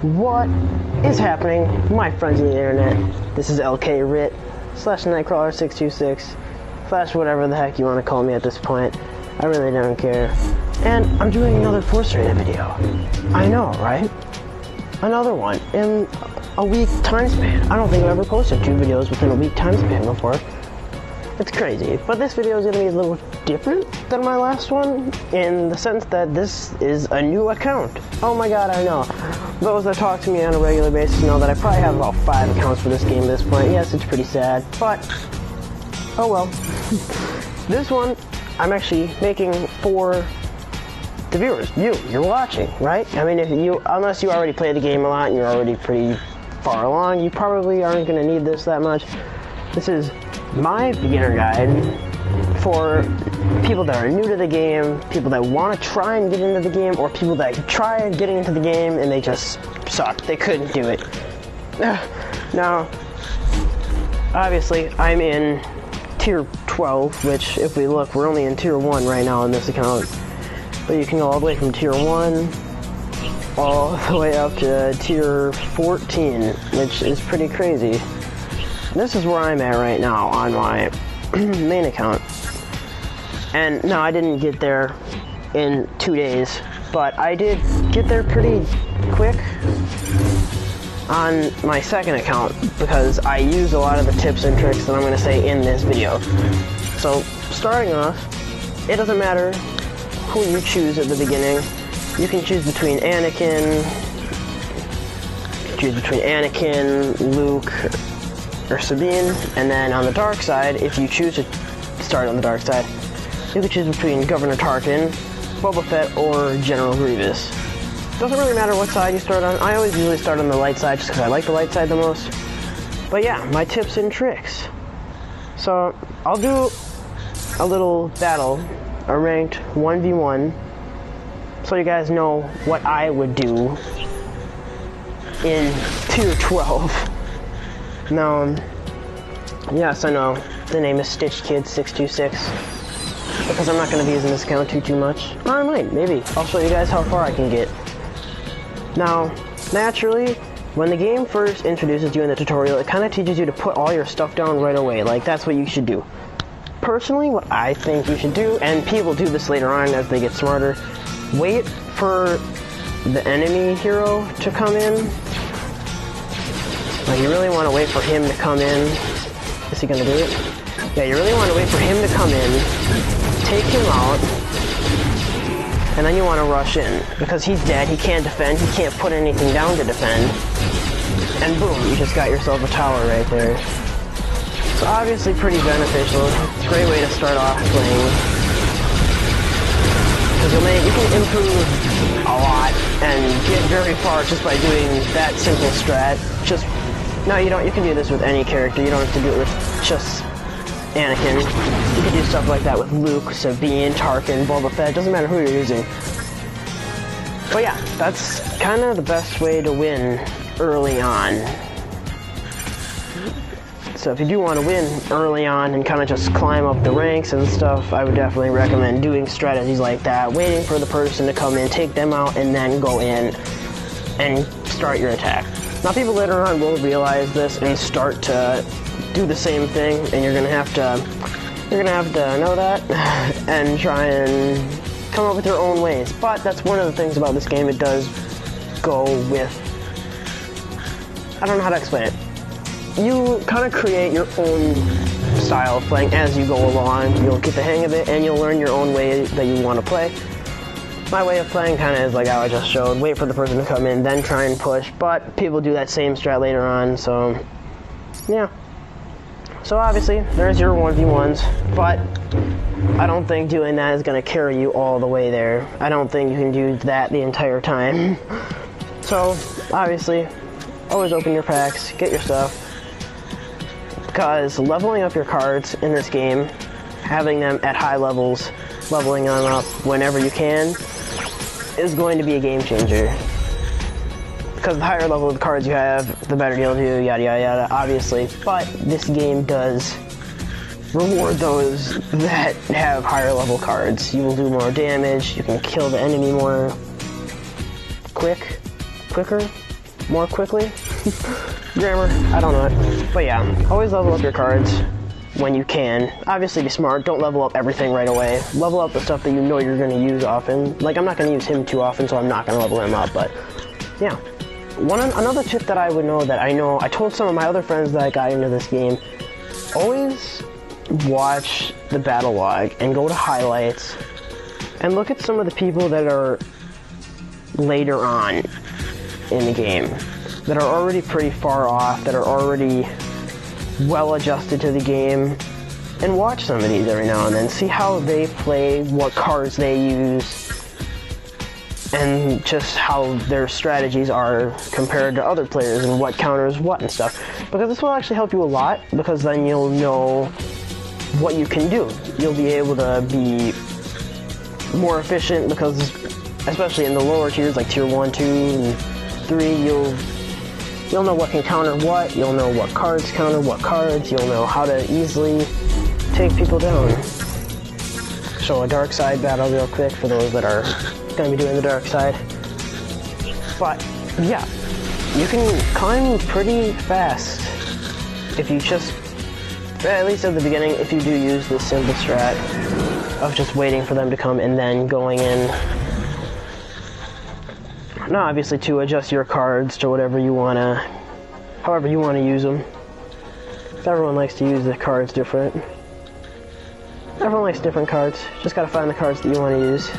What is happening, my friends of the internet? This is LKRit / Nightcrawler626 / whatever the heck you want to call me at this point. I really don't care. And I'm doing another Force Rated video. I know, right? Another one in a week time span. I don't think I've ever posted 2 videos within a week time span before. It's crazy. But this video is going to be a little different than my last one in the sense that this is a new account. Oh my god, I know. Those that talk to me on a regular basis know that I probably have about 5 accounts for this game at this point. Yes, it's pretty sad, but oh well. This one I'm actually making for the viewers. You're watching, right? I mean, unless you already play the game a lot and you're already pretty far along, you probably aren't going to need this that much. This is my beginner guide for people that are new to the game, people that want to try and get into the game, or people that try getting into the game and they just suck. They couldn't do it. Now, obviously, I'm in tier 12, which if we look, we're only in tier 1 right now on this account. But you can go all the way from tier 1 all the way up to tier 14, which is pretty crazy. This is where I'm at right now on my main account. And no, I didn't get there in 2 days, but I did get there pretty quick on my second account because I use a lot of the tips and tricks that I'm going to say in this video. So, starting off, it doesn't matter who you choose at the beginning. You can choose between Anakin, Luke, or Sabine, and then on the dark side, if you choose to start on the dark side, you can choose between Governor Tarkin, Boba Fett, or General Grievous. Doesn't really matter what side you start on. I always usually start on the light side just because I like the light side the most. But yeah, my tips and tricks. So I'll do a little battle, a ranked 1v1, so you guys know what I would do in tier 12. Now, yes, I know, the name is StitchKid626, because I'm not going to be using this account too much. Or I might, maybe. I'll show you guys how far I can get. Now, naturally, when the game first introduces you in the tutorial, it kind of teaches you to put all your stuff down right away. Like, that's what you should do. Personally, what I think you should do, and people do this later on as they get smarter, wait for the enemy hero to come in. Like, you really want to wait for him to come in. Is he gonna do it? Yeah, you really want to wait for him to come in, take him out, and then you want to rush in. Because he's dead, he can't defend, he can't put anything down to defend. And boom, you just got yourself a tower right there. So obviously pretty beneficial. It's a great way to start off playing. Because you can improve a lot and get very far just by doing that simple strat. No, you don't. You can do this with any character. You don't have to do it with just Anakin. You can do stuff like that with Luke, Sabine, Tarkin, Boba Fett. It doesn't matter who you're using. But yeah, that's kind of the best way to win early on. So if you do want to win early on and kind of just climb up the ranks and stuff, I would definitely recommend doing strategies like that. Waiting for the person to come in, take them out, and then go in and start your attack. Now, people later on will realize this and start to do the same thing, and you're gonna have to know that and try and come up with your own ways. But that's one of the things about this game. It does go with, I don't know how to explain it. You kind of create your own style of playing as you go along. You'll get the hang of it, and you'll learn your own way that you want to play. My way of playing kind of is like how I just showed. Wait for the person to come in, then try and push. But people do that same strat later on, so yeah. So obviously, there's your 1v1s, but I don't think doing that is going to carry you all the way there. I don't think you can do that the entire time. So, obviously, always open your packs, get your stuff. Because leveling up your cards in this game, having them at high levels, leveling them up whenever you can, is going to be a game changer. Because the higher level of the cards you have, the better you'll do, yada yada yada, obviously. But this game does reward those that have higher level cards. You will do more damage, you can kill the enemy more quicker. more quickly. Grammar, I don't know it. But yeah, always level up your cards when you can. Obviously be smart, don't level up everything right away. Level up the stuff that you know you're going to use often. Like, I'm not going to use him too often, so I'm not going to level him up, but yeah. Another tip that I would know that I told some of my other friends that I got into this game, always watch the battle log and go to highlights and look at some of the people that are later on in the game, that are already pretty far off, that are already well adjusted to the game, and watch some of these every now and then. See how they play, what cards they use, and just how their strategies are compared to other players and what counters what and stuff. Because this will actually help you a lot, because then you'll know what you can do. You'll be able to be more efficient, because especially in the lower tiers like tier 1, 2, and 3, you'll know what can counter what, you'll know what cards counter what cards, you'll know how to easily take people down. Show a dark side battle real quick for those that are going to be doing the dark side. But yeah, you can climb pretty fast if you just, at least at the beginning, if you do use this simple strat of just waiting for them to come and then going in. Now obviously to adjust your cards to whatever you want to, however you want to use them. Everyone likes to use the cards different. Everyone likes different cards. Just gotta find the cards that you want to use.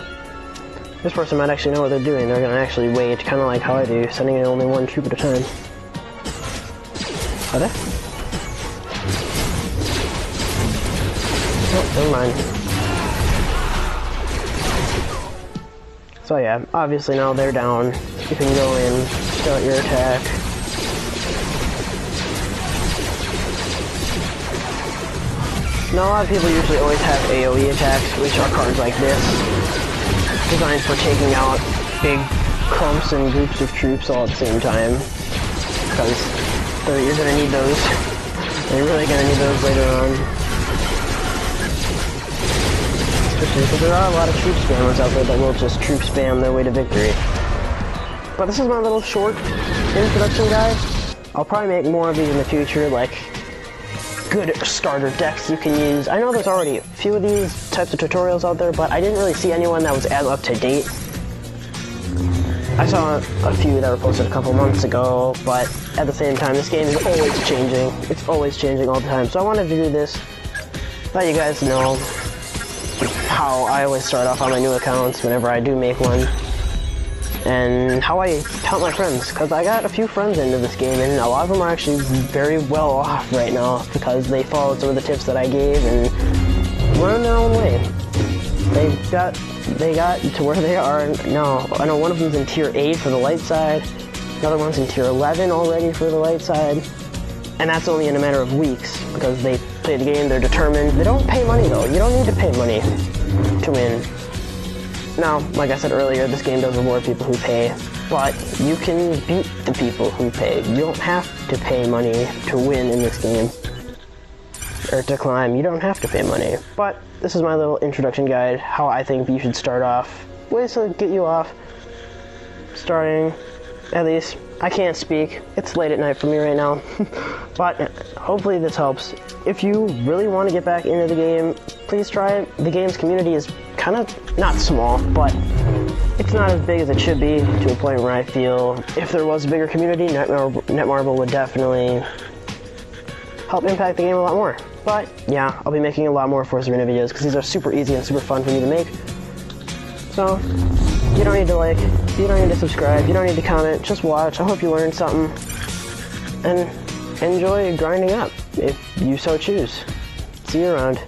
This person might actually know what they're doing. They're gonna actually wait, kind of like how I do, sending in only one troop at a time. Are they? Oh, never mind. So yeah, obviously now they're down. You can go in, start your attack. Now a lot of people usually always have AoE attacks, which are cards like this, designed for taking out big clumps and groups of troops all at the same time, because you're going to need those. You're really going to need those later on. Especially because there are a lot of troop spammers out there that will just troop spam their way to victory. But this is my little short introduction guide. I'll probably make more of these in the future, like good starter decks you can use. I know there's already a few of these types of tutorials out there, but I didn't really see anyone that was as up to date. I saw a few that were posted a couple months ago, but at the same time, this game is always changing. It's always changing all the time. So I wanted to do this, let you guys know how I always start off on my new accounts whenever I do make one, and how I help my friends, because I got a few friends into this game, and a lot of them are actually very well off right now because they followed some of the tips that I gave and went on their own way. They got to where they are now. I know one of them's in tier 8 for the light side, the other one's in tier 11 already for the light side, and that's only in a matter of weeks because they play the game, they're determined. They don't pay money though. You don't need to pay money to win. Now, like I said earlier, this game does reward people who pay, but you can beat the people who pay. You don't have to pay money to win in this game, or to climb. You don't have to pay money. But this is my little introduction guide, how I think you should start off. Ways to get you off, starting, at least. I can't speak. It's late at night for me right now, but hopefully this helps. If you really want to get back into the game, please try it. The game's community is kind of not small, but it's not as big as it should be, to a point where I feel if there was a bigger community, Netmarble would definitely help impact the game a lot more. But yeah, I'll be making a lot more Force Arena videos because these are super easy and super fun for me to make. So you don't need to like, you don't need to subscribe, you don't need to comment, just watch. I hope you learned something and enjoy grinding up if you so choose. See you around.